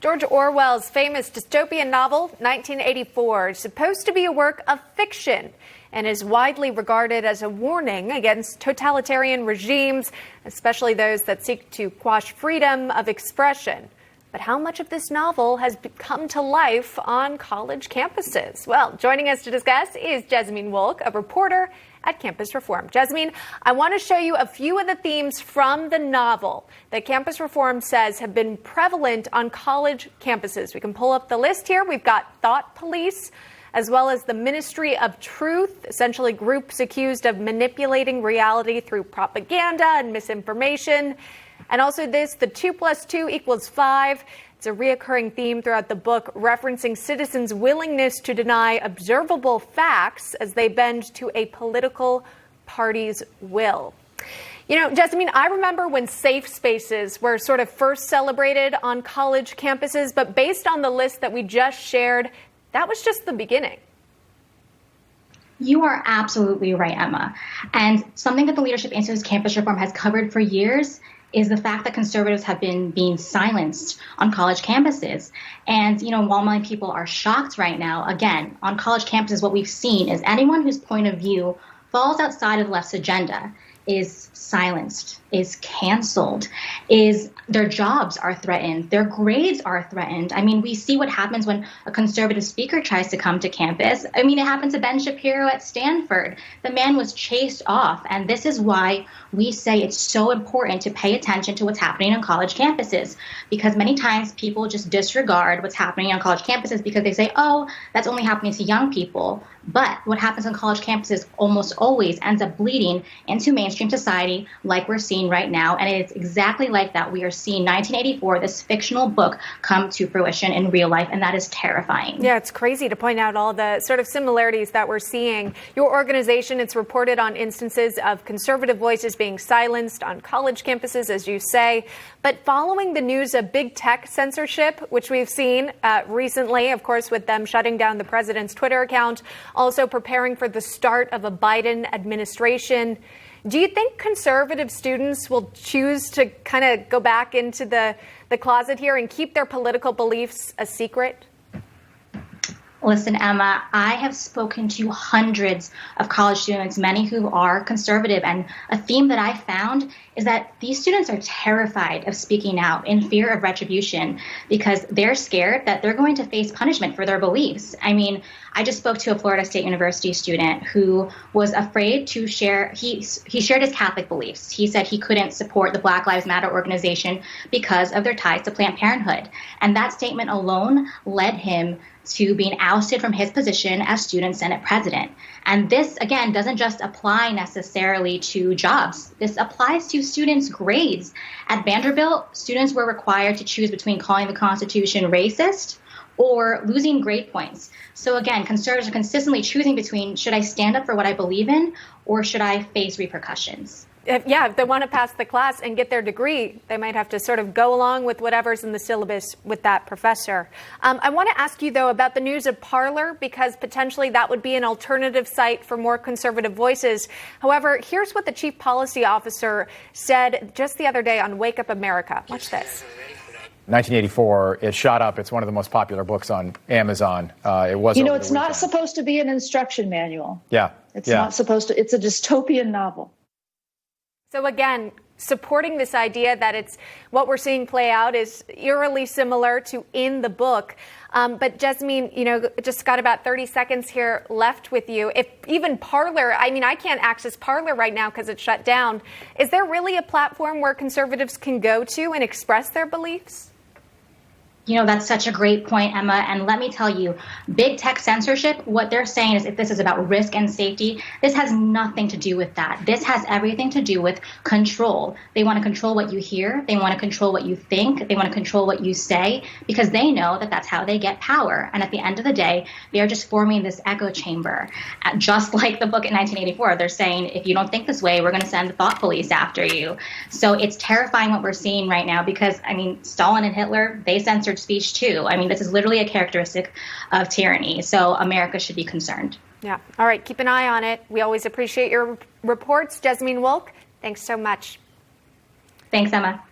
George Orwell's famous dystopian novel, 1984, is supposed to be a work of fiction and is widely regarded as a warning against totalitarian regimes, especially those that seek to quash freedom of expression. But how much of this novel has come to life on college campuses? Well, joining us to discuss is Jezzamine Wolk, a reporter at Campus Reform. Jezzamine, I want to show you a few of the themes from the novel that Campus Reform says have been prevalent on college campuses. We can pull up the list here. We've got thought police, as well as the Ministry of Truth, essentially groups accused of manipulating reality through propaganda and misinformation. And also the 2 + 2 = 5. It's a reoccurring theme throughout the book, referencing citizens' willingness to deny observable facts as they bend to a political party's will. You know, Jezzamine, I remember when safe spaces were sort of first celebrated on college campuses, but based on the list that we just shared, that was just the beginning. You are absolutely right, Emma. And something that the Leadership Institute's Campus Reform has covered for years is the fact that conservatives have been being silenced on college campuses. And, while many people are shocked right now, again, on college campuses, what we've seen is anyone whose point of view falls outside of the left's agenda is silenced, is canceled, is their jobs are threatened, their grades are threatened. I mean, we see what happens when a conservative speaker tries to come to campus. I mean, it happened to Ben Shapiro at Stanford. The man was chased off. And this is why we say it's so important to pay attention to what's happening on college campuses, because many times people just disregard what's happening on college campuses because they say, oh, that's only happening to young people. But what happens on college campuses almost always ends up bleeding into mainstream society like we're seeing right now. And it's exactly like that. We are seeing 1984, this fictional book, come to fruition in real life. And that is terrifying. Yeah, it's crazy to point out all the sort of similarities that we're seeing. Your organization, it's reported on instances of conservative voices being silenced on college campuses, as you say. But following the news of big tech censorship, which we've seen recently, of course, with them shutting down the president's Twitter account, also preparing for the start of a Biden administration, do you think conservative students will choose to kind of go back into the closet here and keep their political beliefs a secret? Listen, Emma, I have spoken to hundreds of college students, many who are conservative, and a theme that I found is that these students are terrified of speaking out in fear of retribution because they're scared that they're going to face punishment for their beliefs. I mean, I just spoke to a Florida State University student who was afraid to share. He shared his Catholic beliefs. He said he couldn't support the Black Lives Matter organization because of their ties to Planned Parenthood. And that statement alone led him to being ousted from his position as student Senate president. And this, again, doesn't just apply necessarily to jobs. This applies to students' grades. At Vanderbilt, students were required to choose between calling the Constitution racist or losing grade points. So again, conservatives are consistently choosing between, should I stand up for what I believe in or should I face repercussions? If they want to pass the class and get their degree, they might have to sort of go along with whatever's in the syllabus with that professor. I want to ask you, though, about the news of Parler, because potentially that would be an alternative site for more conservative voices. However, here's what the chief policy officer said just the other day on Wake Up America. Watch this. 1984, it shot up. It's one of the most popular books on Amazon. It was. It's not supposed to be an instruction manual. Yeah. It's not supposed to. It's a dystopian novel. So again, supporting this idea that it's what we're seeing play out is eerily similar to in the book. But Jezzamine, just got about 30 seconds here left with you. If even Parler, I can't access Parler right now because it's shut down. Is there really a platform where conservatives can go to and express their beliefs? That's such a great point, Emma. And let me tell you, big tech censorship, what they're saying is if this is about risk and safety, this has nothing to do with that. This has everything to do with control. They want to control what you hear. They want to control what you think. They want to control what you say because they know that that's how they get power. And at the end of the day, they are just forming this echo chamber. Just like the book in 1984, they're saying, if you don't think this way, we're going to send the thought police after you. So it's terrifying what we're seeing right now because, Stalin and Hitler, they censored speech too. This is literally a characteristic of tyranny. So America should be concerned. Yeah. All right. Keep an eye on it. We always appreciate your reports. Jezzamine Wolk, thanks so much. Thanks, Emma.